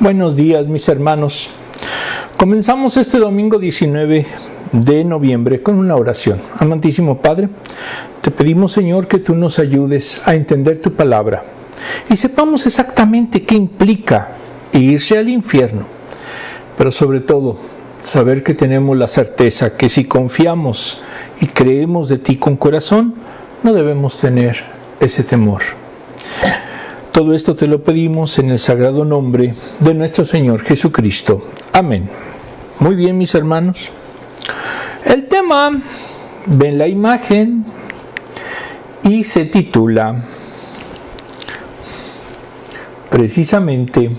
Buenos días, mis hermanos. Comenzamos este domingo 19 de noviembre con una oración. Amantísimo Padre, te pedimos, Señor, que tú nos ayudes a entender tu palabra y sepamos exactamente qué implica irse al infierno, pero sobre todo saber que tenemos la certeza que si confiamos y creemos de ti con corazón, no debemos tener ese temor. Todo esto te lo pedimos en el sagrado nombre de nuestro Señor Jesucristo. Amén. Muy bien, mis hermanos. El tema, ven la imagen, y se titula precisamente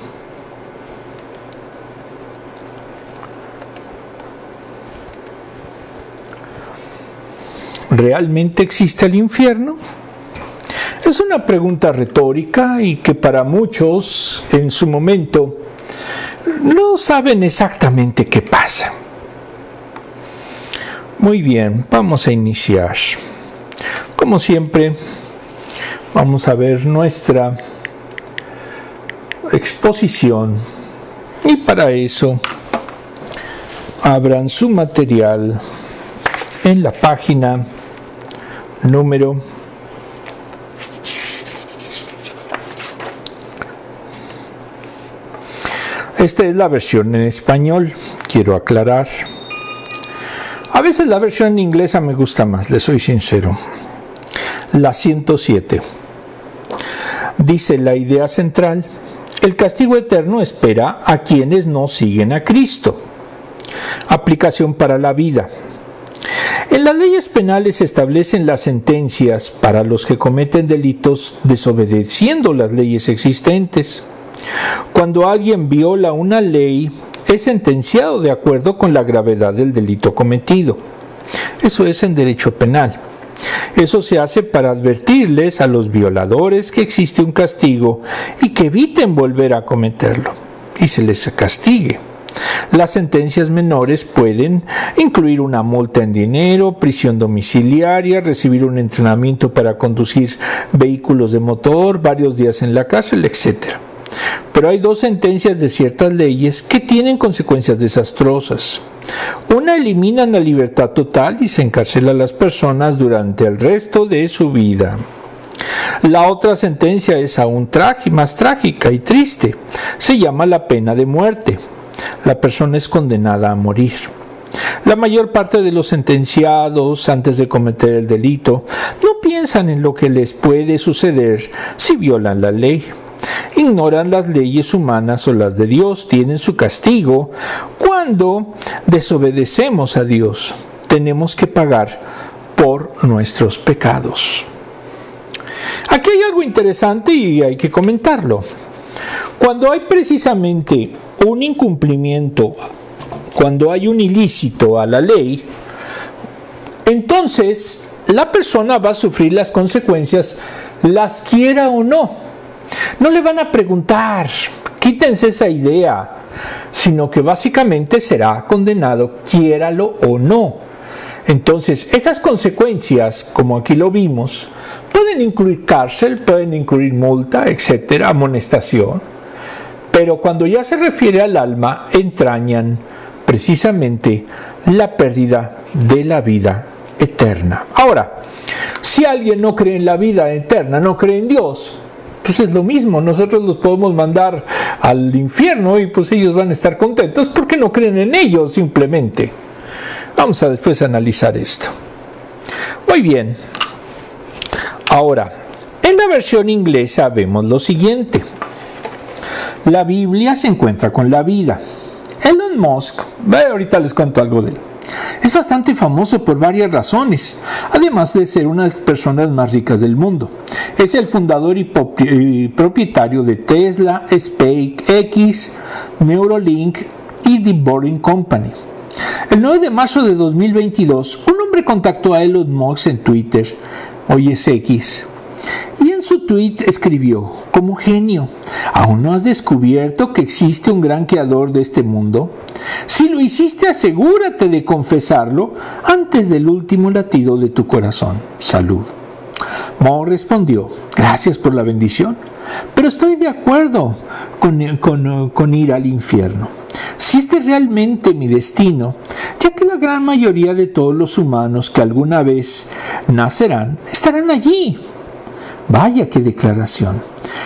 ¿realmente existe el infierno? Es una pregunta retórica y que para muchos en su momento no saben exactamente qué pasa. Muy bien, vamos a iniciar. Como siempre, vamos a ver nuestra exposición y para eso abran su material en la página número 'Esta es la versión en español, quiero aclarar. A veces la versión en inglesa me gusta más, les soy sincero. La 107. Dice la idea central: el castigo eterno espera a quienes no siguen a Cristo. Aplicación para la vida. En las leyes penales se establecen las sentencias para los que cometen delitos desobedeciendo las leyes existentes. Cuando alguien viola una ley, es sentenciado de acuerdo con la gravedad del delito cometido. Eso es en derecho penal. Eso se hace para advertirles a los violadores que existe un castigo y que eviten volver a cometerlo, y se les castigue. Las sentencias menores pueden incluir una multa en dinero, prisión domiciliaria, recibir un entrenamiento para conducir vehículos de motor, varios días en la cárcel, etc. Pero hay dos sentencias de ciertas leyes que tienen consecuencias desastrosas. Una elimina la libertad total y se encarcela a las personas durante el resto de su vida. La otra sentencia es aún más trágica y triste. Se llama la pena de muerte. La persona es condenada a morir. La mayor parte de los sentenciados, antes de cometer el delito, no piensan en lo que les puede suceder si violan la ley. Ignoran las leyes humanas o las de Dios, tienen su castigo. Cuando desobedecemos a Dios, tenemos que pagar por nuestros pecados. Aquí hay algo interesante y hay que comentarlo. Cuando hay precisamente un incumplimiento, cuando hay un ilícito a la ley, entonces la persona va a sufrir las consecuencias, las quiera o no. No le van a preguntar, quítense esa idea, sino que básicamente será condenado, quiéralo o no. Entonces, esas consecuencias, como aquí lo vimos, pueden incluir cárcel, pueden incluir multa, etcétera, amonestación. Pero cuando ya se refiere al alma, entrañan precisamente la pérdida de la vida eterna. Ahora, si alguien no cree en la vida eterna, no cree en Dios, pues es lo mismo, nosotros los podemos mandar al infierno y pues ellos van a estar contentos porque no creen en ellos simplemente. Vamos a después analizar esto. Muy bien. Ahora, en la versión inglesa vemos lo siguiente. La Biblia se encuentra con la vida. Elon Musk, ahorita les cuento algo de él. Es bastante famoso por varias razones, además de ser una de las personas más ricas del mundo. Es el fundador y propietario de Tesla, SpaceX, Neuralink y The Boring Company. El 9 de marzo de 2022, un hombre contactó a Elon Musk en Twitter, hoy es X, y en su tweet escribió: como genio, ¿aún no has descubierto que existe un gran creador de este mundo? Si lo hiciste, asegúrate de confesarlo antes del último latido de tu corazón. Salud. Mo respondió: gracias por la bendición, pero estoy de acuerdo con ir al infierno. Si este es realmente mi destino, ya que la gran mayoría de todos los humanos que alguna vez nacerán, estarán allí. Vaya qué declaración.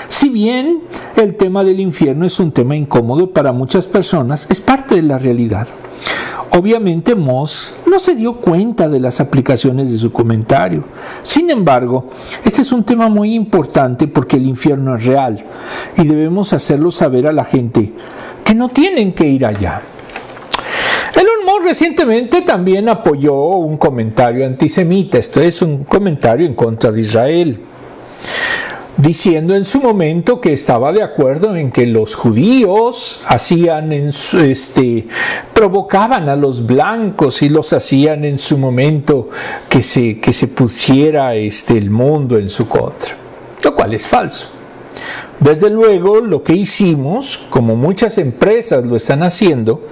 Si bien el tema del infierno es un tema incómodo para muchas personas, es parte de la realidad. Obviamente Moss no se dio cuenta de las aplicaciones de su comentario. Sin embargo, este es un tema muy importante porque el infierno es real y debemos hacerlo saber a la gente que no tienen que ir allá. Elon Musk recientemente también apoyó un comentario antisemita, esto es un comentario en contra de Israel, diciendo en su momento que estaba de acuerdo en que los judíos provocaban a los blancos y los hacían en su momento que se pusiera el mundo en su contra, lo cual es falso. Desde luego, lo que hicimos, como muchas empresas lo están haciendo,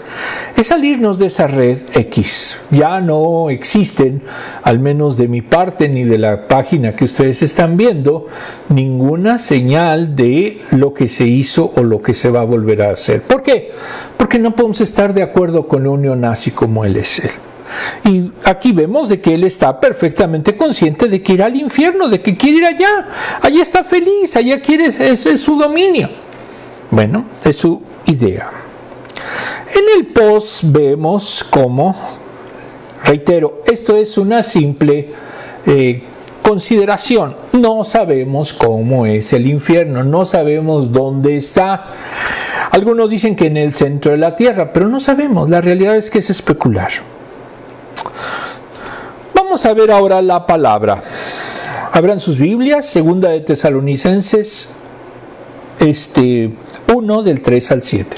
es salirnos de esa red X. Ya no existen, al menos de mi parte ni de la página que ustedes están viendo, ninguna señal de lo que se hizo o lo que se va a volver a hacer. ¿Por qué? Porque no podemos estar de acuerdo con un neonazi como él es él. Y aquí vemos de que él está perfectamente consciente de que irá al infierno, de que quiere ir allá. Allá está feliz, allá quiere, ese es su dominio. Bueno, es su idea. En el post vemos cómo, reitero, esto es una simple consideración. No sabemos cómo es el infierno, no sabemos dónde está. Algunos dicen que en el centro de la tierra, pero no sabemos. La realidad es que es especular. Vamos a ver ahora la palabra. Abran sus Biblias, segunda de Tesalonicenses 1 del 3 al 7.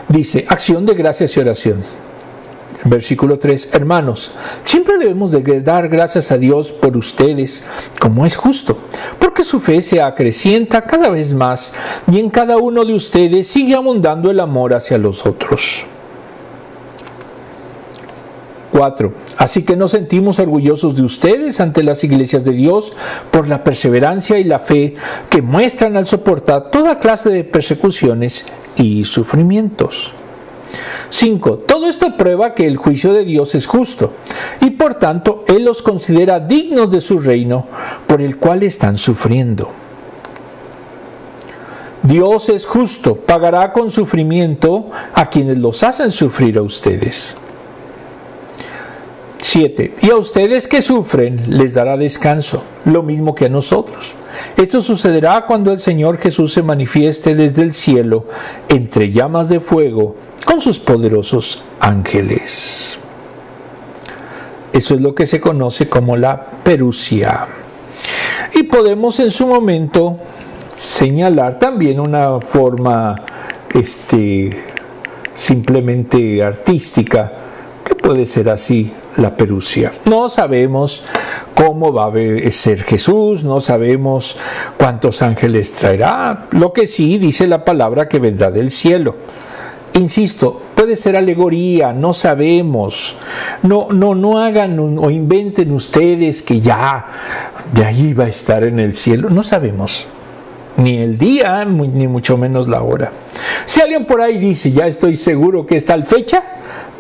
Dice: acción de gracias y oración. Versículo 3: hermanos, siempre debemos de dar gracias a Dios por ustedes, como es justo, porque su fe se acrecienta cada vez más y en cada uno de ustedes sigue abundando el amor hacia los otros. 4. Así que nos sentimos orgullosos de ustedes ante las iglesias de Dios por la perseverancia y la fe que muestran al soportar toda clase de persecuciones y sufrimientos. 5. Todo esto prueba que el juicio de Dios es justo y por tanto Él los considera dignos de su reino por el cual están sufriendo. Dios es justo, pagará con sufrimiento a quienes los hacen sufrir a ustedes. 7. Y a ustedes que sufren les dará descanso, lo mismo que a nosotros. Esto sucederá cuando el Señor Jesús se manifieste desde el cielo entre llamas de fuego con sus poderosos ángeles. Eso es lo que se conoce como la perusia. Y podemos en su momento señalar también una forma simplemente artística, que puede ser así, la perusia. No sabemos cómo va a ser Jesús, no sabemos cuántos ángeles traerá. Lo que sí dice la palabra que vendrá del cielo. Insisto, puede ser alegoría, no sabemos. No hagan o inventen ustedes que ya de ahí va a estar en el cielo. No sabemos. Ni el día, ni mucho menos la hora. Si alguien por ahí dice, ya estoy seguro que es tal fecha,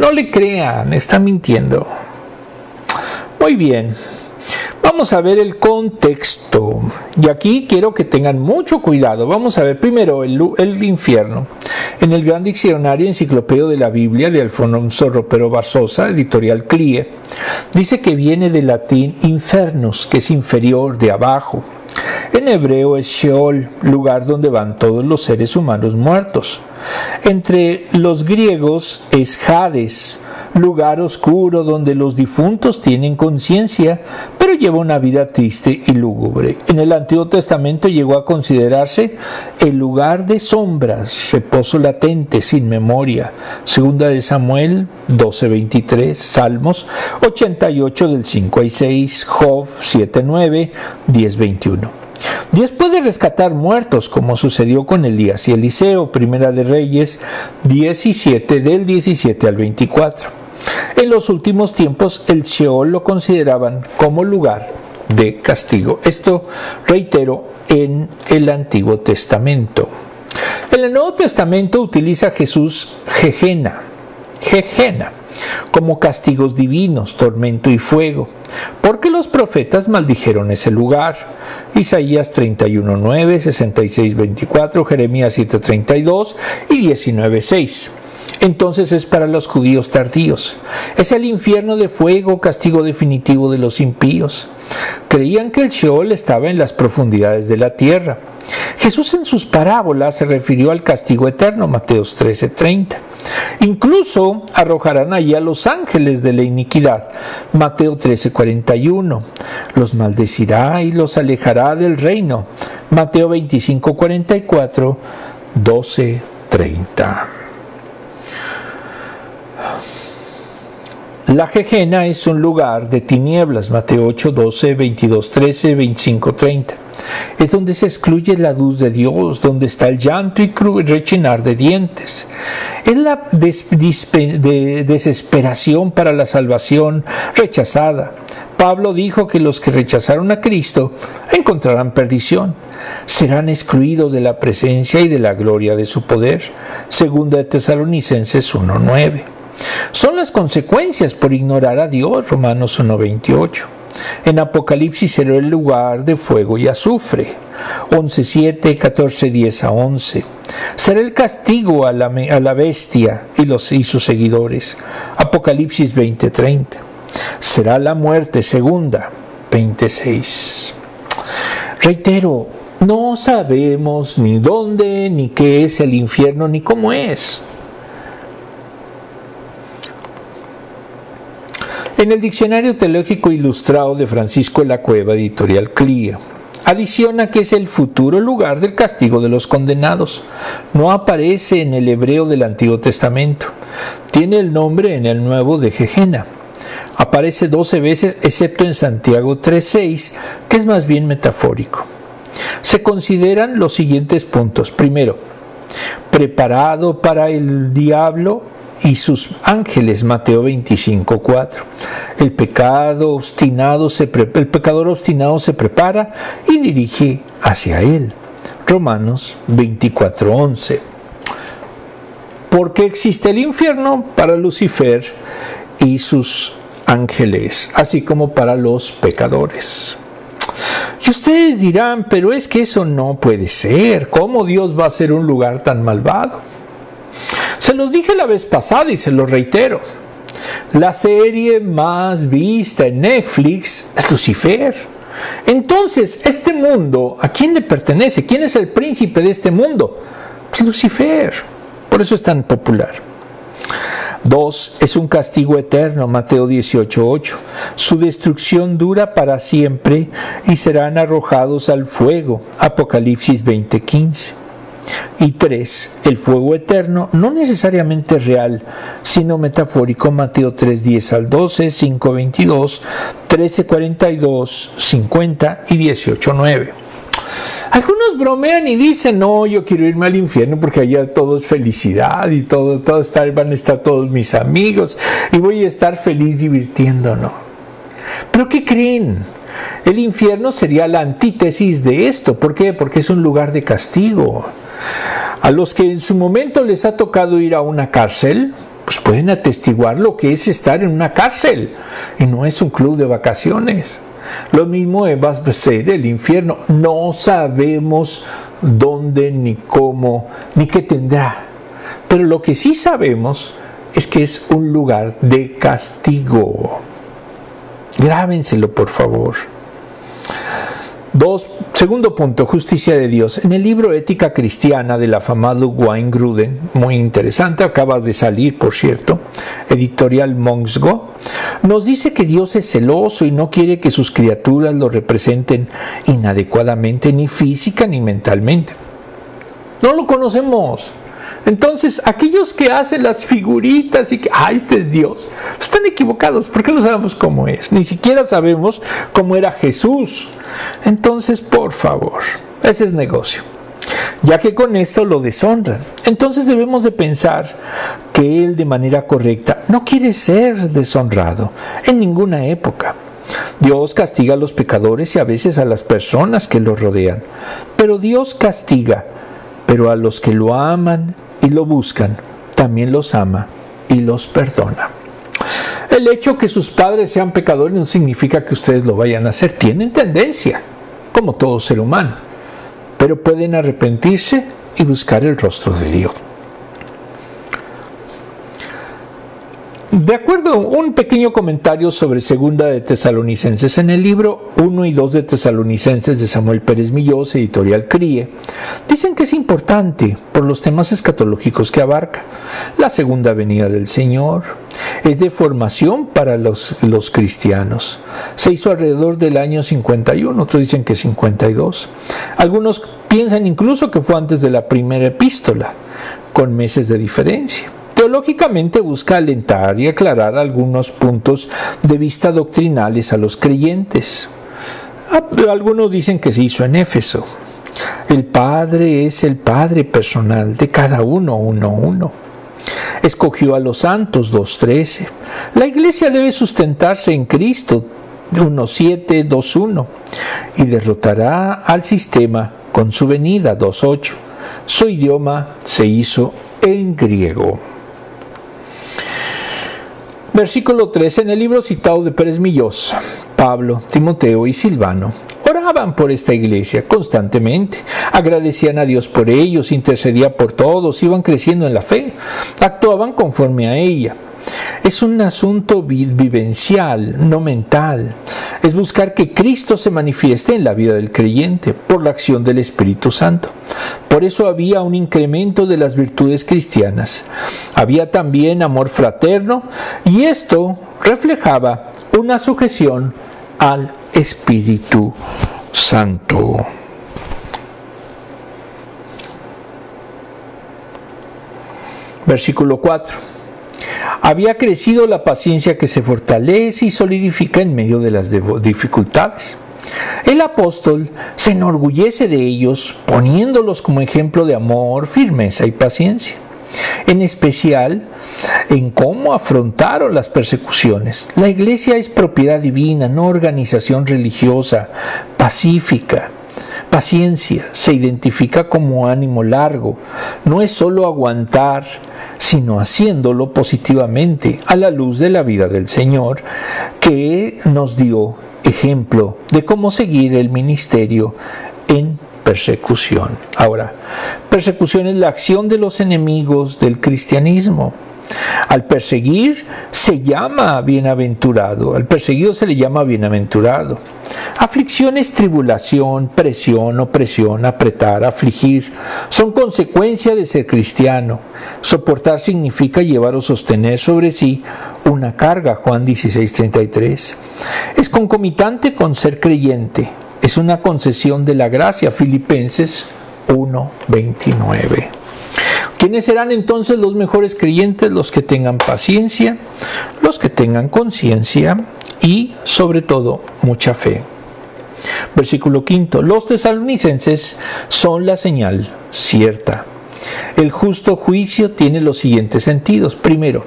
no le crean, está mintiendo. Muy bien, vamos a ver el contexto. Y aquí quiero que tengan mucho cuidado. Vamos a ver primero el infierno. En el Gran Diccionario Enciclopedio de la Biblia de Alfonso Ropero Barzosa, editorial CLIE, dice que viene del latín infernus, que es inferior, de abajo. En hebreo es Sheol, lugar donde van todos los seres humanos muertos. Entre los griegos es Hades, lugar oscuro donde los difuntos tienen conciencia, pero lleva una vida triste y lúgubre. En el Antiguo Testamento llegó a considerarse el lugar de sombras, reposo latente, sin memoria. Segunda de Samuel 12:23, Salmos 88 del 5 al 6, Job 7:9, 10:21. Después de rescatar muertos, como sucedió con Elías y Eliseo, Primera de Reyes 17 del 17 al 24. En los últimos tiempos el Sheol lo consideraban como lugar de castigo. Esto, reitero, en el Antiguo Testamento. En el Nuevo Testamento utiliza Jesús Gehenna, como castigos divinos, tormento y fuego, porque los profetas maldijeron ese lugar. Isaías 31:9, 66:24, Jeremías 7:32 y 19:6. Entonces es para los judíos tardíos. Es el infierno de fuego, castigo definitivo de los impíos. Creían que el Sheol estaba en las profundidades de la tierra. Jesús en sus parábolas se refirió al castigo eterno, Mateos 13:30. Incluso arrojarán allí a los ángeles de la iniquidad, Mateo 13:41. Los maldecirá y los alejará del reino, Mateo 25:44, 12:30. La Gehenna es un lugar de tinieblas, Mateo 8:12, 22:13, 25:30. Es donde se excluye la luz de Dios, donde está el llanto y rechinar de dientes. Es la desesperación para la salvación rechazada. Pablo dijo que los que rechazaron a Cristo encontrarán perdición. Serán excluidos de la presencia y de la gloria de su poder. Segunda de Tesalonicenses 1:9. Son las consecuencias por ignorar a Dios, Romanos 1:28. En Apocalipsis será el lugar de fuego y azufre, 11:7, 14:10 a 11. Será el castigo a la bestia y sus seguidores, Apocalipsis 20:30. Será la muerte segunda, 20:6. Reitero, no sabemos ni dónde, ni qué es el infierno, ni cómo es. En el Diccionario Teológico Ilustrado de Francisco de la Cueva, editorial CLIA, adiciona que es el futuro lugar del castigo de los condenados. No aparece en el hebreo del Antiguo Testamento. Tiene el nombre en el Nuevo de Gehenna. Aparece 12 veces, excepto en Santiago 3:6, que es más bien metafórico. Se consideran los siguientes puntos. Primero, preparado para el diablo y sus ángeles, Mateo 25:4. El pecador obstinado se prepara y dirige hacia él, Romanos 24:11. ¿Por qué existe el infierno? Para Lucifer y sus ángeles, así como para los pecadores. Y ustedes dirán, pero es que eso no puede ser. ¿Cómo Dios va a ser un lugar tan malvado? Se los dije la vez pasada y se los reitero. La serie más vista en Netflix es Lucifer. Entonces, este mundo, ¿a quién le pertenece? ¿Quién es el príncipe de este mundo? Pues Lucifer. Por eso es tan popular. 2. Es un castigo eterno, Mateo 18:8. Su destrucción dura para siempre y serán arrojados al fuego, Apocalipsis 20:15. Y 3. El fuego eterno no necesariamente real, sino metafórico, Mateo 3:10 al 12, 5:22, 13:42, 50 y 18:9. Algunos bromean y dicen, no, yo quiero irme al infierno porque allá todo es felicidad y van a estar todos mis amigos y voy a estar feliz divirtiéndonos. ¿Pero qué creen? El infierno sería la antítesis de esto. ¿Por qué? Porque es un lugar de castigo. A los que en su momento les ha tocado ir a una cárcel, pues pueden atestiguar lo que es estar en una cárcel y no es un club de vacaciones. Lo mismo va a ser el infierno. No sabemos dónde, ni cómo, ni qué tendrá. Pero lo que sí sabemos es que es un lugar de castigo. Grábenselo, por favor. 2. Segundo punto, justicia de Dios. En el libro Ética Cristiana del afamado Wayne Grudem, muy interesante, acaba de salir, por cierto, editorial Monksgo, nos dice que Dios es celoso y no quiere que sus criaturas lo representen inadecuadamente, ni física ni mentalmente. No lo conocemos. Entonces, aquellos que hacen las figuritas y que, este es Dios, están equivocados, porque no sabemos cómo es. Ni siquiera sabemos cómo era Jesús. Entonces, por favor, ese es negocio. Ya que con esto lo deshonran. Entonces debemos de pensar que Él de manera correcta no quiere ser deshonrado en ninguna época. Dios castiga a los pecadores y a veces a las personas que los rodean. Pero Dios castiga, pero a los que lo aman y lo buscan, también los ama y los perdona. El hecho que sus padres sean pecadores no significa que ustedes lo vayan a hacer. Tienen tendencia, como todo ser humano, pero pueden arrepentirse y buscar el rostro de Dios. De acuerdo, un pequeño comentario sobre Segunda de Tesalonicenses. En el libro 1 y 2 de Tesalonicenses de Samuel Pérez Millós, editorial CRIE, dicen que es importante por los temas escatológicos que abarca. La segunda venida del Señor es de formación para los cristianos. Se hizo alrededor del año 51, otros dicen que 52. Algunos piensan incluso que fue antes de la primera epístola, con meses de diferencia. Teológicamente busca alentar y aclarar algunos puntos de vista doctrinales a los creyentes. Algunos dicen que se hizo en Éfeso. El Padre es el Padre personal de cada uno. Escogió a los santos, 2.13. La iglesia debe sustentarse en Cristo, 1.7, 2.1. Y derrotará al sistema con su venida, 2.8. Su idioma se hizo en griego. Versículo 3. En el libro citado de Pérez Millós, Pablo, Timoteo y Silvano oraban por esta iglesia constantemente, agradecían a Dios por ellos, intercedían por todos, iban creciendo en la fe, actuaban conforme a ella. Es un asunto vivencial, no mental. Es buscar que Cristo se manifieste en la vida del creyente por la acción del Espíritu Santo. Por eso había un incremento de las virtudes cristianas. Había también amor fraterno y esto reflejaba una sujeción al Espíritu Santo. Versículo 4. Había crecido la paciencia que se fortalece y solidifica en medio de las dificultades. El apóstol se enorgullece de ellos, poniéndolos como ejemplo de amor, firmeza y paciencia. En especial, en cómo afrontaron las persecuciones. La iglesia es propiedad divina, no organización religiosa, pacífica. Paciencia se identifica como ánimo largo, no es solo aguantar, sino haciéndolo positivamente a la luz de la vida del Señor, que nos dio ejemplo de cómo seguir el ministerio en persecución. Ahora, persecución es la acción de los enemigos del cristianismo. Al perseguir se llama bienaventurado, al perseguido se le llama bienaventurado. Aflicción es tribulación, presión, opresión, apretar, afligir. Son consecuencia de ser cristiano. Soportar significa llevar o sostener sobre sí una carga, Juan 16:33. Es concomitante con ser creyente. Es una concesión de la gracia, Filipenses 1:29. ¿Quiénes serán entonces los mejores creyentes? Los que tengan paciencia, los que tengan conciencia y, sobre todo, mucha fe. Versículo 5. Los tesalonicenses son la señal cierta. El justo juicio tiene los siguientes sentidos. Primero,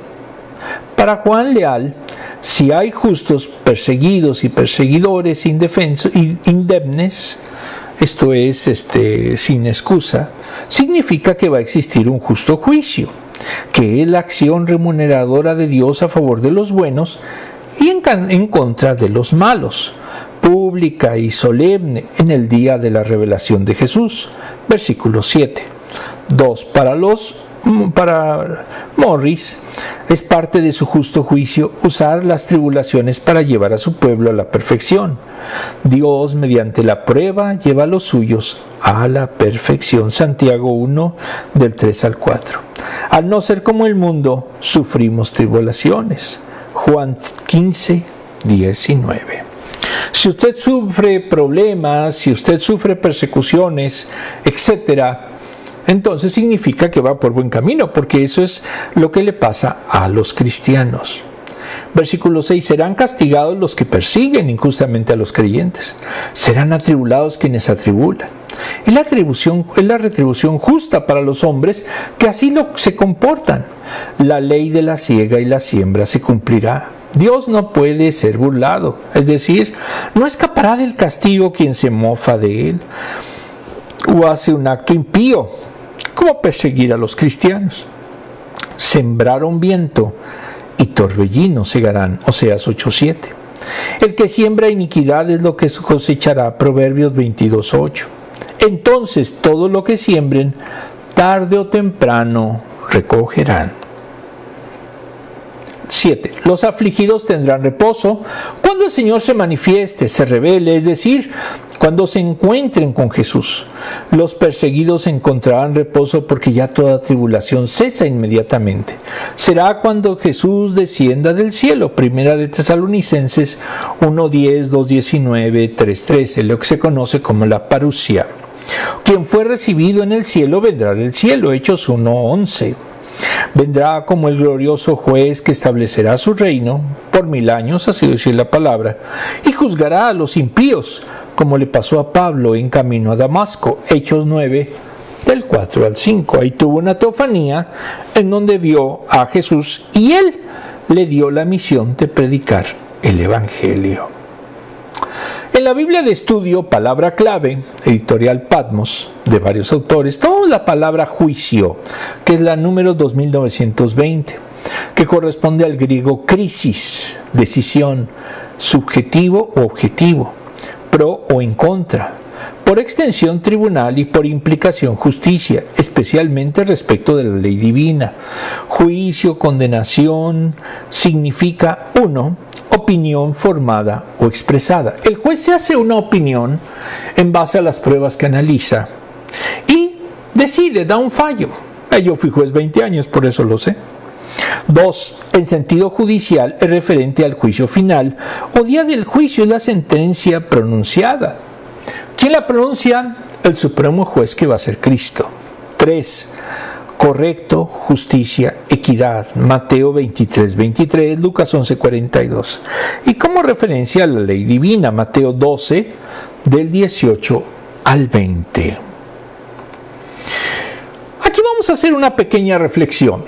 para Juan Leal, si hay justos perseguidos y perseguidores indemnes, esto es sin excusa, significa que va a existir un justo juicio, que es la acción remuneradora de Dios a favor de los buenos y en contra de los malos, pública y solemne en el día de la revelación de Jesús. Versículo 7. 2. Para Morris es parte de su justo juicio usar las tribulaciones para llevar a su pueblo a la perfección. Dios, mediante la prueba, lleva a los suyos a la perfección. Santiago 1, del 3 al 4. Al no ser como el mundo, sufrimos tribulaciones. Juan 15, 19. Si usted sufre problemas, si usted sufre persecuciones, etcétera, entonces significa que va por buen camino, porque eso es lo que le pasa a los cristianos. Versículo 6. Serán castigados los que persiguen injustamente a los creyentes. Serán atribulados quienes atribulan. Es la retribución justa para los hombres que así se comportan. La ley de la siega y la siembra se cumplirá. Dios no puede ser burlado, es decir, no escapará del castigo quien se mofa de él o hace un acto impío, como perseguir a los cristianos. Sembraron viento y torbellino segarán, Oseas 8:7. El que siembra iniquidad es lo que cosechará, Proverbios 22:8. Entonces todo lo que siembren, tarde o temprano recogerán. 7. Los afligidos tendrán reposo cuando el Señor se manifieste, se revele, es decir, cuando se encuentren con Jesús. Los perseguidos encontrarán reposo porque ya toda tribulación cesa inmediatamente. Será cuando Jesús descienda del cielo. Primera de Tesalonicenses 1:10, 2:19, 3:13, lo que se conoce como la parusia. Quien fue recibido en el cielo vendrá del cielo, Hechos 1:11. Vendrá como el glorioso juez que establecerá su reino por 1000 años, así dice la palabra, y juzgará a los impíos, como le pasó a Pablo en camino a Damasco, Hechos 9, del 4 al 5. Ahí tuvo una teofanía en donde vio a Jesús y él le dio la misión de predicar el Evangelio. En la Biblia de estudio, palabra clave, editorial Patmos, de varios autores, tomamos la palabra juicio, que es la número 2920, que corresponde al griego crisis, decisión, subjetivo o objetivo, pro o en contra, por extensión tribunal y por implicación justicia, especialmente respecto de la ley divina. Juicio, condenación, significa 1. Opinión formada o expresada. El juez se hace una opinión en base a las pruebas que analiza y decide, da un fallo. Yo fui juez 20 años, por eso lo sé. 2. En sentido judicial es referente al juicio final o día del juicio, es la sentencia pronunciada. ¿Quién la pronuncia? El supremo juez, que va a ser Cristo. 3. Correcto, justicia, equidad. Mateo 23:23, Lucas 11:42. Y como referencia a la ley divina, Mateo 12, del 18 al 20. Aquí vamos a hacer una pequeña reflexión.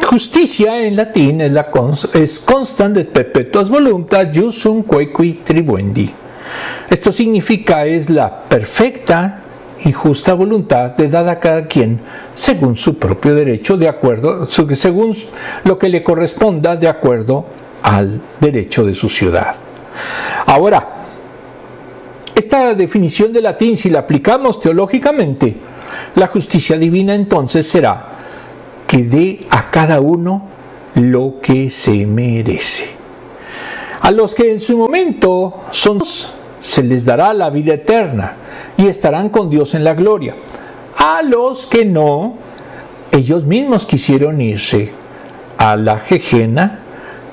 Justicia en latín es constant et perpetuas voluntas iusum quoequi tribuendi. Esto significa es la perfecta y justa voluntad de dar a cada quien según su propio derecho, según lo que le corresponda, de acuerdo al derecho de su ciudad. Ahora, esta definición de latín, si la aplicamos teológicamente, la justicia divina entonces será que dé a cada uno lo que se merece. A los que en su momento son, se les dará la vida eterna y estarán con Dios en la gloria. A los que no, ellos mismos quisieron irse a la Gehenna,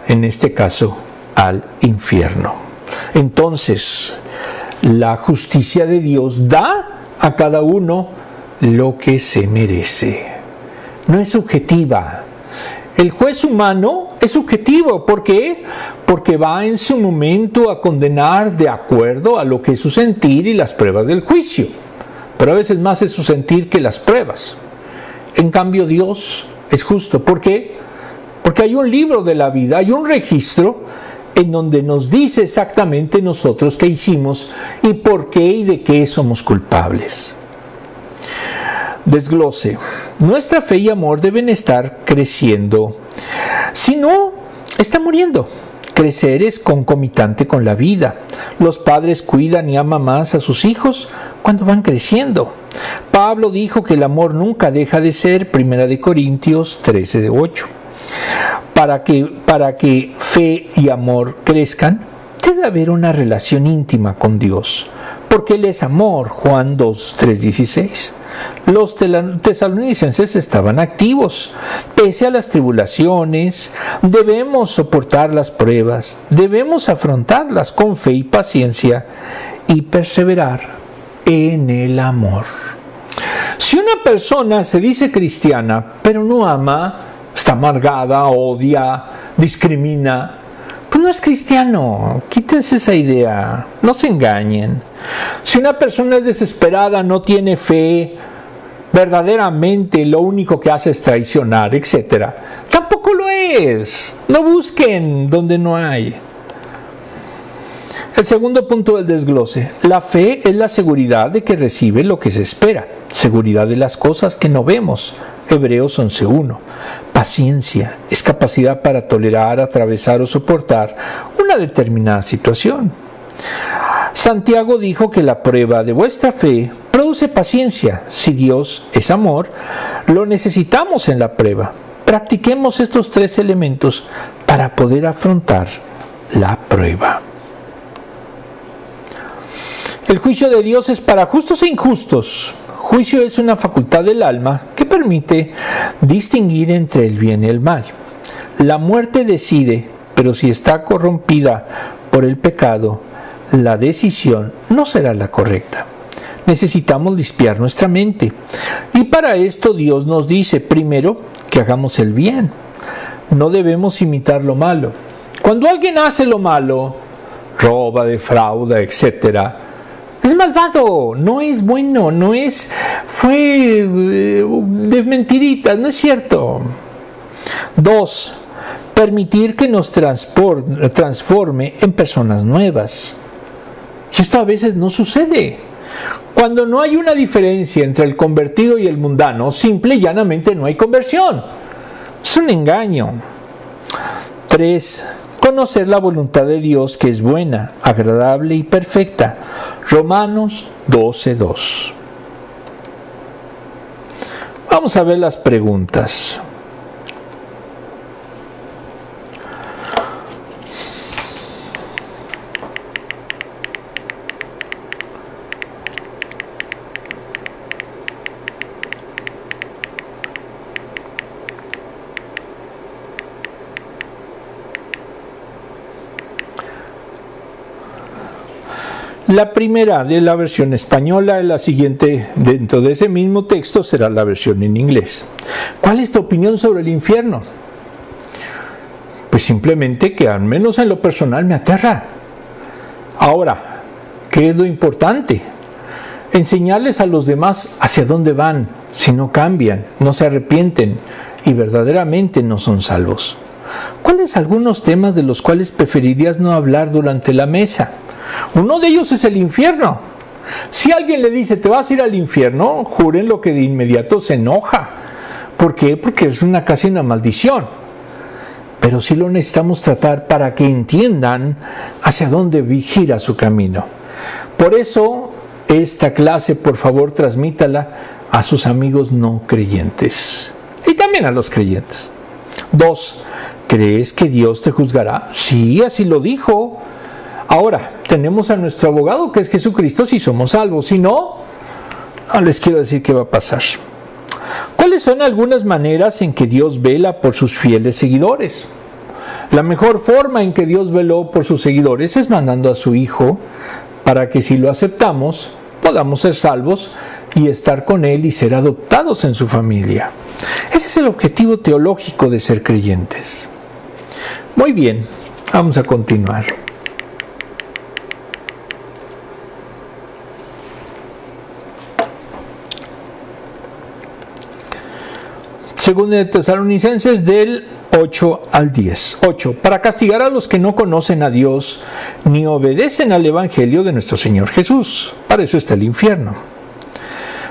en este caso al infierno. Entonces, la justicia de Dios da a cada uno lo que se merece. No es subjetiva. El juez humano es subjetivo. ¿Por qué? Porque va en su momento a condenar de acuerdo a lo que es su sentir y las pruebas del juicio. Pero a veces más es su sentir que las pruebas. En cambio, Dios es justo. ¿Por qué? Porque hay un libro de la vida, hay un registro en donde nos dice exactamente nosotros qué hicimos y por qué y de qué somos culpables. Desglose. Nuestra fe y amor deben estar creciendo. Si no, está muriendo. Crecer es concomitante con la vida. Los padres cuidan y aman más a sus hijos cuando van creciendo. Pablo dijo que el amor nunca deja de ser, 1 Corintios 13:8. Para que fe y amor crezcan, debe haber una relación íntima con Dios, porque Él es amor, Juan 2:3-16. Los tesalonicenses estaban activos. Pese a las tribulaciones, debemos soportar las pruebas, debemos afrontarlas con fe y paciencia y perseverar en el amor. Si una persona se dice cristiana, pero no ama, está amargada, odia, discrimina, pues no es cristiano. Quítense esa idea, no se engañen. Si una persona es desesperada, no tiene fe, verdaderamente lo único que hace es traicionar, etc. Tampoco lo es. No busquen donde no hay. El segundo punto del desglose. La fe es la seguridad de que recibe lo que se espera. Seguridad de las cosas que no vemos. Hebreos 11:1. Paciencia es capacidad para tolerar, atravesar o soportar una determinada situación. Santiago dijo que la prueba de vuestra fe produce paciencia. Si Dios es amor, lo necesitamos en la prueba. Practiquemos estos tres elementos para poder afrontar la prueba. El juicio de Dios es para justos e injustos. Juicio es una facultad del alma que permite distinguir entre el bien y el mal. La muerte decide, pero si está corrompida por el pecado, la decisión no será la correcta. Necesitamos limpiar nuestra mente. Y para esto Dios nos dice, primero, que hagamos el bien. No debemos imitar lo malo. Cuando alguien hace lo malo, roba, defrauda, etc., es malvado, no es bueno, fue de mentiritas, no es cierto. 2. Permitir que nos transforme en personas nuevas. Y esto a veces no sucede. Cuando no hay una diferencia entre el convertido y el mundano, simple y llanamente no hay conversión. Es un engaño. 3. Conocer la voluntad de Dios, que es buena, agradable y perfecta. Romanos 12:2. Vamos a ver las preguntas. La primera de la versión española, la siguiente dentro de ese mismo texto será la versión en inglés. ¿Cuál es tu opinión sobre el infierno? Pues simplemente que al menos en lo personal me aterra. Ahora, ¿qué es lo importante? Enseñarles a los demás hacia dónde van, si no cambian, no se arrepienten y verdaderamente no son salvos. ¿Cuáles algunos temas de los cuales preferirías no hablar durante la mesa? Uno de ellos es el infierno. Si alguien le dice, te vas a ir al infierno, júrenlo que de inmediato se enoja. ¿Por qué? Porque es casi una maldición. Pero sí lo necesitamos tratar para que entiendan hacia dónde gira su camino. Por eso, esta clase, por favor, transmítala a sus amigos no creyentes. Y también a los creyentes. 2. ¿Crees que Dios te juzgará? Sí, así lo dijo. Ahora, tenemos a nuestro abogado, que es Jesucristo, si somos salvos. Si no, no les quiero decir qué va a pasar. ¿Cuáles son algunas maneras en que Dios vela por sus fieles seguidores? La mejor forma en que Dios veló por sus seguidores es mandando a su Hijo para que si lo aceptamos, podamos ser salvos y estar con Él y ser adoptados en su familia. Ese es el objetivo teológico de ser creyentes. Muy bien, vamos a continuar. Según de Tesalonicenses del 8 al 10. 8. Para castigar a los que no conocen a Dios ni obedecen al Evangelio de nuestro Señor Jesús. Para eso está el infierno.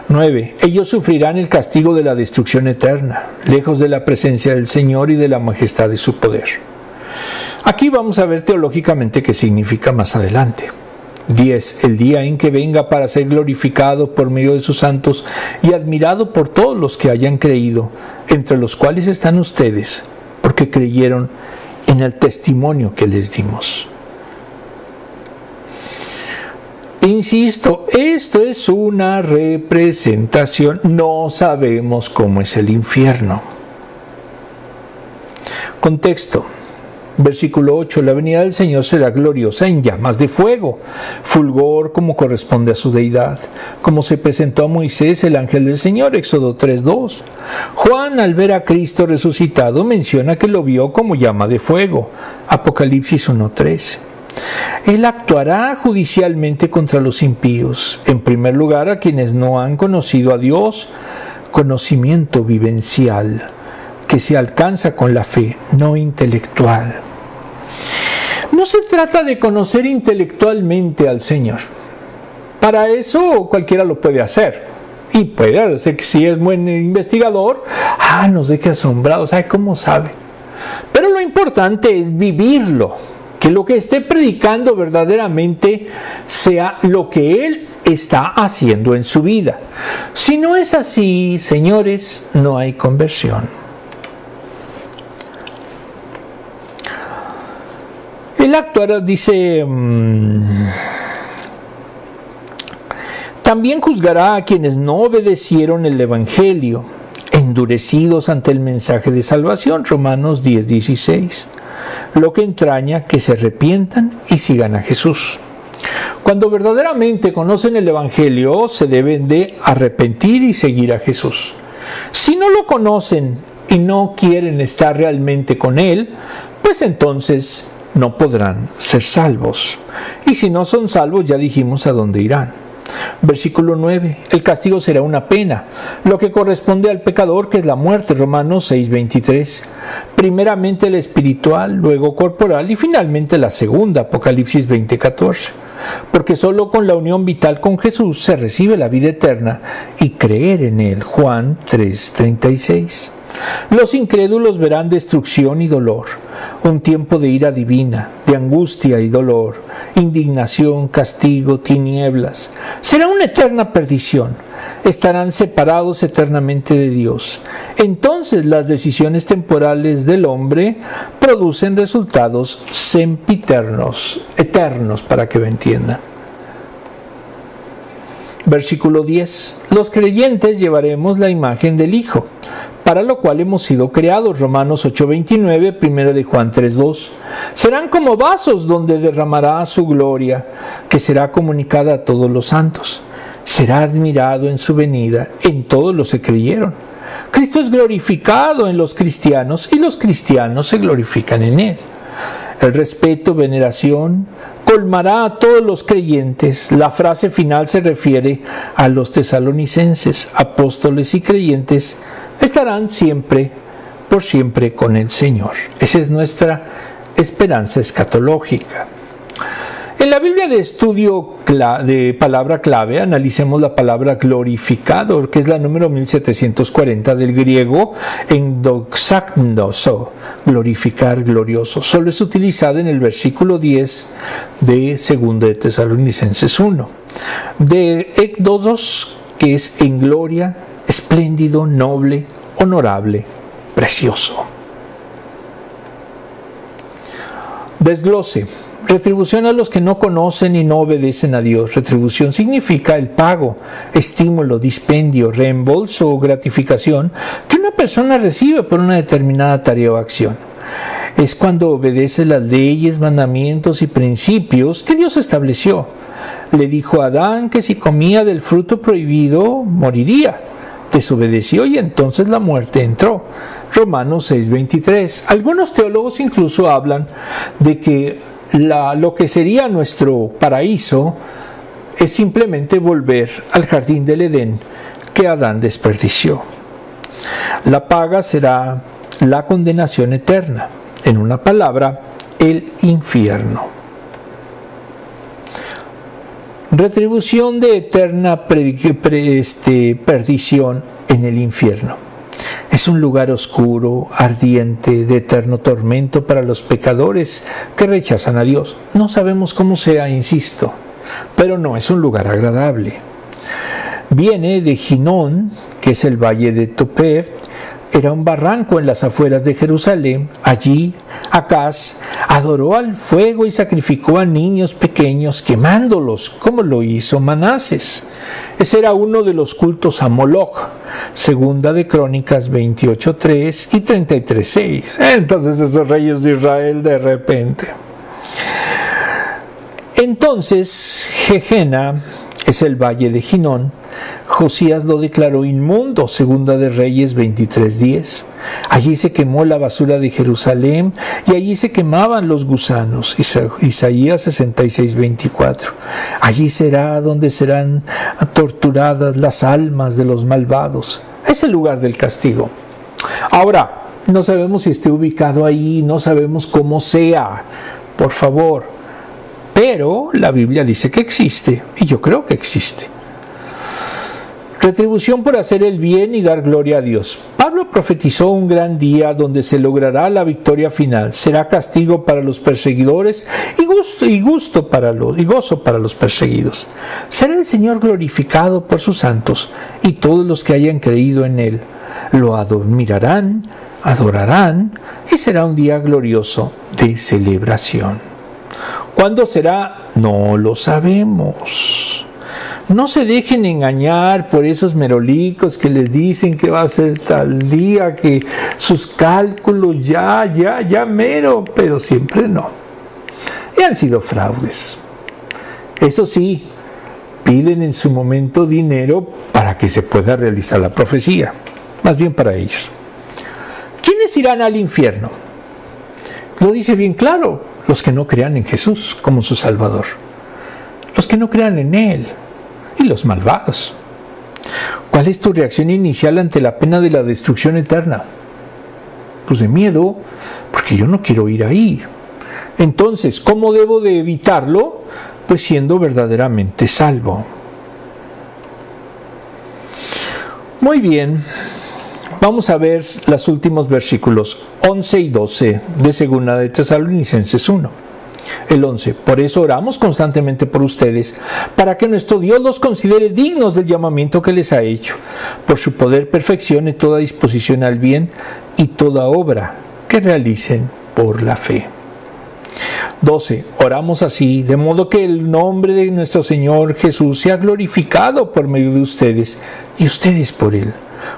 9. Ellos sufrirán el castigo de la destrucción eterna, lejos de la presencia del Señor y de la majestad de su poder. Aquí vamos a ver teológicamente qué significa más adelante. 10. El día en que venga para ser glorificado por medio de sus santos y admirado por todos los que hayan creído, entre los cuales están ustedes, porque creyeron en el testimonio que les dimos. Insisto, esto es una representación, no sabemos cómo es el infierno. Contexto. Versículo 8, la venida del Señor será gloriosa en llamas de fuego, fulgor como corresponde a su deidad, como se presentó a Moisés el ángel del Señor, Éxodo 3:2. Juan, al ver a Cristo resucitado, menciona que lo vio como llama de fuego, Apocalipsis 1:13. Él actuará judicialmente contra los impíos, en primer lugar a quienes no han conocido a Dios, conocimiento vivencial, que se alcanza con la fe, no intelectual. No se trata de conocer intelectualmente al Señor. Para eso cualquiera lo puede hacer. Y puede hacer que si es buen investigador, nos deje asombrados, ¿cómo sabe? Pero lo importante es vivirlo, que lo que esté predicando verdaderamente sea lo que Él está haciendo en su vida. Si no es así, señores, no hay conversión. El actuar dice, también juzgará a quienes no obedecieron el Evangelio, endurecidos ante el mensaje de salvación, Romanos 10:16, lo que entraña que se arrepientan y sigan a Jesús. Cuando verdaderamente conocen el Evangelio, se deben de arrepentir y seguir a Jesús. Si no lo conocen y no quieren estar realmente con Él, pues entonces no podrán ser salvos. Y si no son salvos, ya dijimos a dónde irán. Versículo 9. El castigo será una pena, lo que corresponde al pecador, que es la muerte, Romanos 6:23. Primeramente la espiritual, luego corporal y finalmente la segunda, Apocalipsis 20:14. Porque solo con la unión vital con Jesús se recibe la vida eterna y creer en Él, Juan 3:36. Los incrédulos verán destrucción y dolor, un tiempo de ira divina, de angustia y dolor, indignación, castigo, tinieblas. Será una eterna perdición. Estarán separados eternamente de Dios. Entonces las decisiones temporales del hombre producen resultados sempiternos, eternos, para que me entiendan. Versículo 10. Los creyentes llevaremos la imagen del Hijo, para lo cual hemos sido creados, Romanos 8:29, 1 de Juan 3:2. Serán como vasos donde derramará su gloria, que será comunicada a todos los santos. Será admirado en su venida en todos los que creyeron. Cristo es glorificado en los cristianos y los cristianos se glorifican en Él. El respeto, veneración, colmará a todos los creyentes. La frase final se refiere a los tesalonicenses, apóstoles y creyentes estarán siempre, por siempre con el Señor. Esa es nuestra esperanza escatológica. En la Biblia de estudio de palabra clave, analicemos la palabra glorificado, que es la número 1740 del griego endoxagnoso, glorificar, glorioso. Solo es utilizada en el versículo 10 de 2 de Tesalonicenses 1. De ekdosos, que es en gloria, espléndido, noble, honorable, precioso. Desglose. Retribución a los que no conocen y no obedecen a Dios. Retribución significa el pago, estímulo, dispendio, reembolso o gratificación que una persona recibe por una determinada tarea o acción. Es cuando obedece las leyes, mandamientos y principios que Dios estableció. Le dijo a Adán que si comía del fruto prohibido, moriría. Desobedeció y entonces la muerte entró. Romanos 6:23. Algunos teólogos incluso hablan de que lo que sería nuestro paraíso es simplemente volver al jardín del Edén que Adán desperdició. La paga será la condenación eterna. En una palabra, el infierno. Retribución de eterna perdición en el infierno. Es un lugar oscuro, ardiente, de eterno tormento para los pecadores que rechazan a Dios. No sabemos cómo sea, insisto, pero no es un lugar agradable. Viene de Ginón, que es el valle de Tophet, era un barranco en las afueras de Jerusalén. Allí Acaz adoró al fuego y sacrificó a niños pequeños quemándolos, como lo hizo Manases. Ese era uno de los cultos a Moloch. Segunda de Crónicas 28:3 y 33:6. Entonces esos reyes de Israel de repente. Entonces Jejena es el valle de Ginón. Josías lo declaró inmundo, Segunda de Reyes 23:10. Allí se quemó la basura de Jerusalén y allí se quemaban los gusanos, Isaías 66:24. Allí será donde serán torturadas las almas de los malvados. Es el lugar del castigo. Ahora, no sabemos si esté ubicado ahí, no sabemos cómo sea, por favor. Pero la Biblia dice que existe, y yo creo que existe. Retribución por hacer el bien y dar gloria a Dios. Pablo profetizó un gran día donde se logrará la victoria final. Será castigo para los perseguidores y gozo para los perseguidos. Será el Señor glorificado por sus santos y todos los que hayan creído en Él. Lo adorarán y será un día glorioso de celebración. ¿Cuándo será? No lo sabemos. No se dejen engañar por esos merolicos que les dicen que va a ser tal día, que sus cálculos ya mero, pero siempre no. Y han sido fraudes. Eso sí, piden en su momento dinero para que se pueda realizar la profecía, más bien para ellos. ¿Quiénes irán al infierno? Lo dice bien claro, los que no crean en Jesús como su Salvador, los que no crean en Él, y los malvados. ¿Cuál es tu reacción inicial ante la pena de la destrucción eterna? Pues de miedo, porque yo no quiero ir ahí. Entonces, ¿cómo debo de evitarlo? Pues siendo verdaderamente salvo. Muy bien, vamos a ver los últimos versículos 11 y 12 de Segunda de Tesalonicenses 1. El 11. Por eso oramos constantemente por ustedes, para que nuestro Dios los considere dignos del llamamiento que les ha hecho. Por su poder perfeccione toda disposición al bien y toda obra que realicen por la fe. 12. Oramos así, de modo que el nombre de nuestro Señor Jesús sea glorificado por medio de ustedes y ustedes por Él,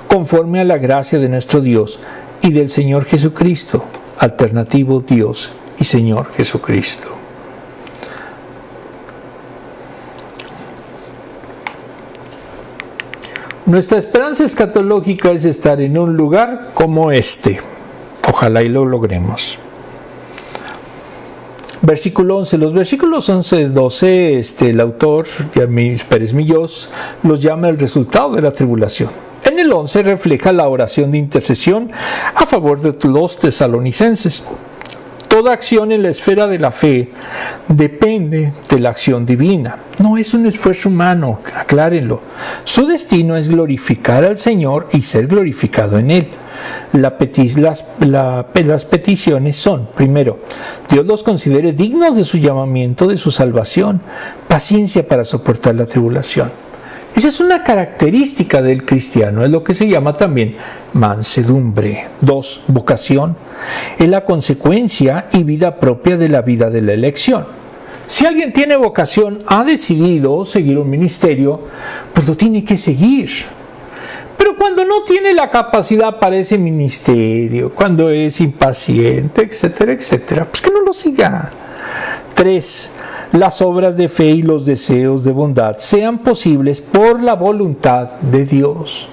conforme a la gracia de nuestro Dios y del Señor Jesucristo, alternativo Dios y Señor Jesucristo. Nuestra esperanza escatológica es estar en un lugar como este. Ojalá y lo logremos. Versículo 11. Los versículos 11 y 12, el autor, Pérez Millós, los llama el resultado de la tribulación. En el 11 refleja la oración de intercesión a favor de los tesalonicenses. Toda acción en la esfera de la fe depende de la acción divina. No es un esfuerzo humano, aclárenlo. Su destino es glorificar al Señor y ser glorificado en Él. Las peticiones son, primero, Dios los considere dignos de su llamamiento, de su salvación, paciencia para soportar la tribulación. Esa es una característica del cristiano, es lo que se llama también mansedumbre. 2. Vocación. Es la consecuencia y vida propia de la vida de la elección. Si alguien tiene vocación, ha decidido seguir un ministerio, pues lo tiene que seguir. Pero cuando no tiene la capacidad para ese ministerio, cuando es impaciente, etcétera, etcétera, pues que no lo siga. 3. Las obras de fe y los deseos de bondad sean posibles por la voluntad de Dios.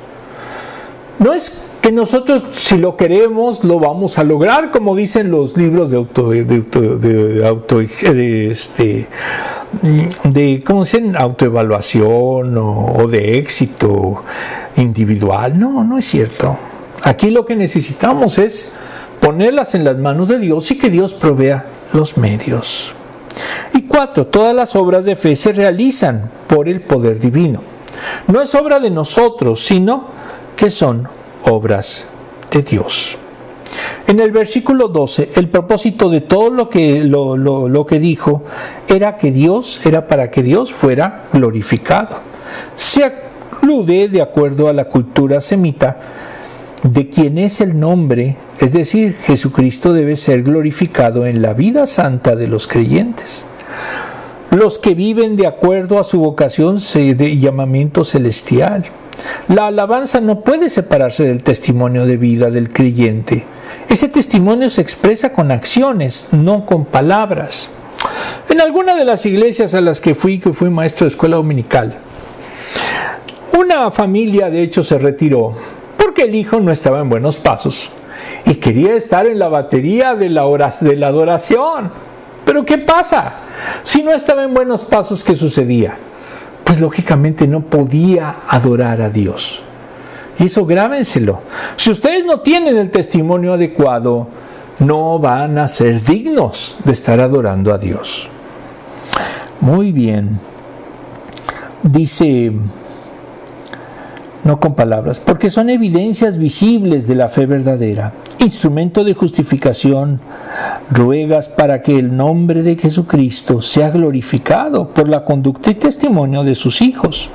No es que nosotros, si lo queremos, lo vamos a lograr, como dicen los libros de autoevaluación o de éxito individual. No es cierto. Aquí lo que necesitamos es ponerlas en las manos de Dios y que Dios provea los medios. Y 4. Todas las obras de fe se realizan por el poder divino. No es obra de nosotros, sino que son obras de Dios. En el versículo 12, el propósito de todo lo que dijo era para que Dios fuera glorificado. Se alude, de acuerdo a la cultura semita, de quien es el nombre, es decir, Jesucristo debe ser glorificado en la vida santa de los creyentes. Los que viven de acuerdo a su vocación de llamamiento celestial. La alabanza no puede separarse del testimonio de vida del creyente. Ese testimonio se expresa con acciones, no con palabras. En alguna de las iglesias a las que fui maestro de escuela dominical, una familia de hecho se retiró porque el hijo no estaba en buenos pasos y quería estar en la batería de la adoración. Pero ¿qué pasa? Si no estaba en buenos pasos, ¿qué sucedía? Pues lógicamente no podía adorar a Dios. Y eso grábenselo. Si ustedes no tienen el testimonio adecuado, no van a ser dignos de estar adorando a Dios. Muy bien. Dice, no con palabras, porque son evidencias visibles de la fe verdadera, instrumento de justificación. Ruegas para que el nombre de Jesucristo sea glorificado por la conducta y testimonio de sus hijos.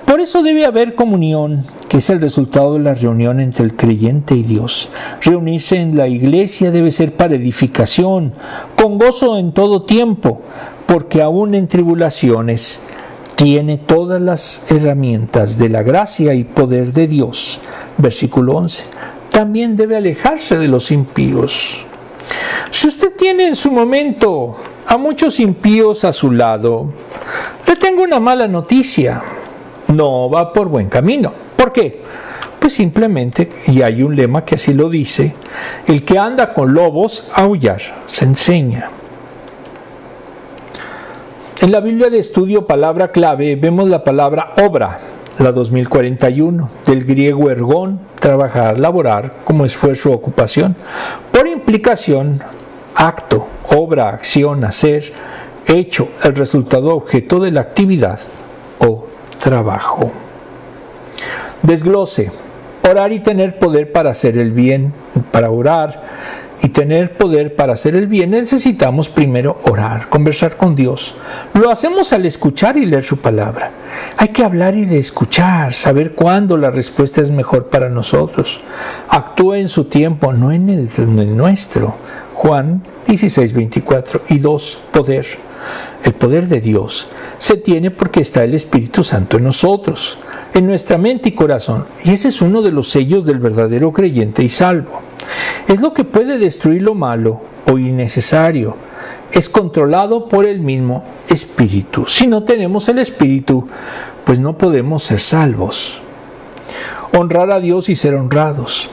Por eso debe haber comunión, que es el resultado de la reunión entre el creyente y Dios. Reunirse en la iglesia debe ser para edificación, con gozo en todo tiempo, porque aún en tribulaciones tiene todas las herramientas de la gracia y poder de Dios. Versículo 11. También debe alejarse de los impíos. Si usted tiene en su momento a muchos impíos a su lado, le tengo una mala noticia. No va por buen camino. ¿Por qué? Pues simplemente, y hay un lema que así lo dice, el que anda con lobos a aullar se enseña. En la Biblia de estudio palabra clave vemos la palabra obra, la 2041, del griego ergón, trabajar, laborar, como esfuerzo o ocupación. Por implicación, acto, obra, acción, hacer, hecho, el resultado objeto de la actividad o trabajo. Desglose. Orar y tener poder para hacer el bien. Para orar y tener poder para hacer el bien necesitamos primero orar, conversar con Dios. Lo hacemos al escuchar y leer su palabra. Hay que hablar y escuchar, saber cuándo la respuesta es mejor para nosotros. Actúa en su tiempo, no en el nuestro. Juan 16:24. Y 2. Poder. El poder de Dios se tiene porque está el Espíritu Santo en nosotros, en nuestra mente y corazón. Y ese es uno de los sellos del verdadero creyente y salvo. Es lo que puede destruir lo malo o innecesario. Es controlado por el mismo Espíritu. Si no tenemos el Espíritu, pues no podemos ser salvos. Honrar a Dios y ser honrados.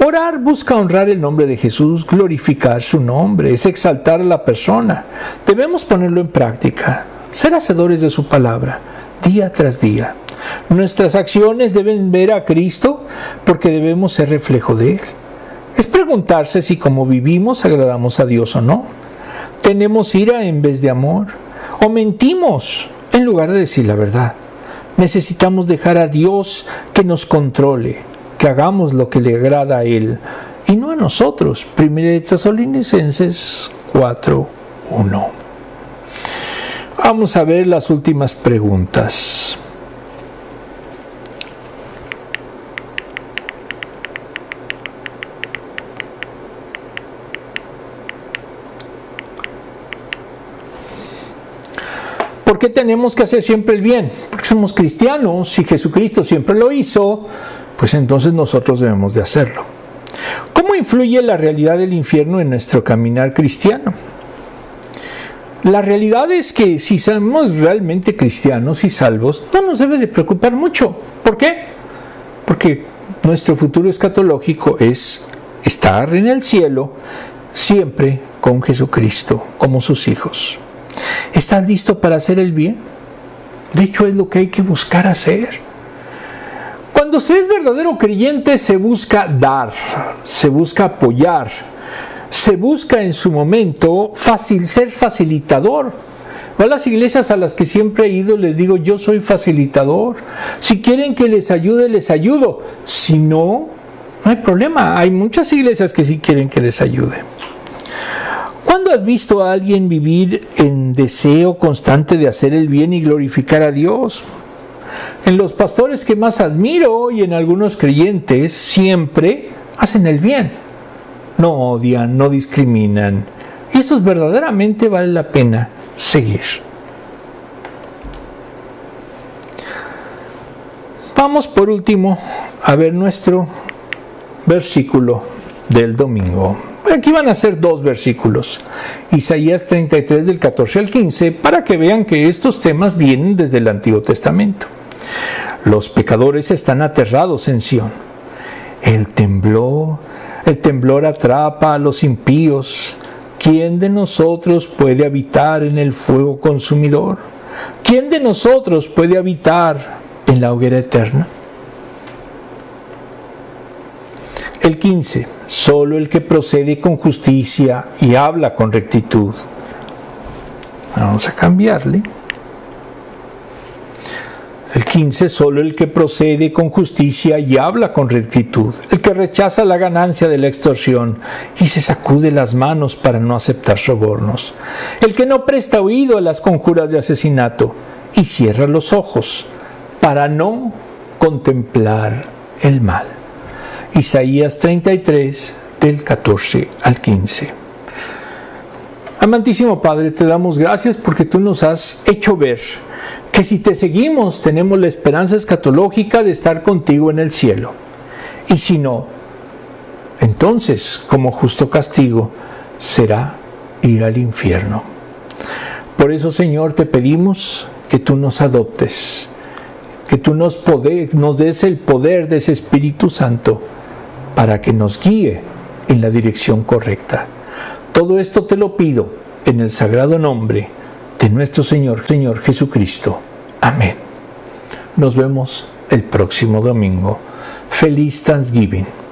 Orar busca honrar el nombre de Jesús, glorificar su nombre, es exaltar a la persona. Debemos ponerlo en práctica, ser hacedores de su palabra, día tras día. Nuestras acciones deben ver a Cristo porque debemos ser reflejo de Él. Es preguntarse si como vivimos agradamos a Dios o no. ¿Tenemos ira en vez de amor? ¿O mentimos en lugar de decir la verdad? Necesitamos dejar a Dios que nos controle, que hagamos lo que le agrada a Él y no a nosotros. 1 Tesalonicenses 4:1. Vamos a ver las últimas preguntas. ¿Por qué tenemos que hacer siempre el bien? Porque somos cristianos. Si Jesucristo siempre lo hizo, pues entonces nosotros debemos de hacerlo. ¿Cómo influye la realidad del infierno en nuestro caminar cristiano? La realidad es que si somos realmente cristianos y salvos, no nos debe de preocupar mucho. ¿Por qué? Porque nuestro futuro escatológico es estar en el cielo siempre con Jesucristo como sus hijos. ¿Estás listo para hacer el bien? De hecho, es lo que hay que buscar hacer. Cuando se es verdadero creyente, se busca dar, se busca apoyar, se busca en su momento ser facilitador. A las iglesias a las que siempre he ido les digo, yo soy facilitador. Si quieren que les ayude, les ayudo. Si no, no hay problema. Hay muchas iglesias que sí quieren que les ayude. ¿Cuándo has visto a alguien vivir en deseo constante de hacer el bien y glorificar a Dios? En los pastores que más admiro y en algunos creyentes siempre hacen el bien. No odian, no discriminan. Y eso verdaderamente vale la pena seguir. Vamos por último a ver nuestro versículo del domingo. Aquí van a ser 2 versículos. Isaías 33 del 14 al 15, para que vean que estos temas vienen desde el Antiguo Testamento. Los pecadores están aterrados en Sión. El temblor atrapa a los impíos. ¿Quién de nosotros puede habitar en el fuego consumidor? ¿Quién de nosotros puede habitar en la hoguera eterna? El 15. Solo el que procede con justicia y habla con rectitud. Vamos a cambiarle. El 15. Solo el que procede con justicia y habla con rectitud. El que rechaza la ganancia de la extorsión y se sacude las manos para no aceptar sobornos. El que no presta oído a las conjuras de asesinato y cierra los ojos para no contemplar el mal. Isaías 33, del 14 al 15. Amantísimo Padre, te damos gracias porque tú nos has hecho ver que si te seguimos tenemos la esperanza escatológica de estar contigo en el cielo. Y si no, entonces como justo castigo será ir al infierno. Por eso, Señor, te pedimos que tú nos adoptes, que tú nos des el poder de ese Espíritu Santo para que nos guíe en la dirección correcta. Todo esto te lo pido en el sagrado nombre de nuestro Señor Jesucristo. Amén. Nos vemos el próximo domingo. Feliz Thanksgiving.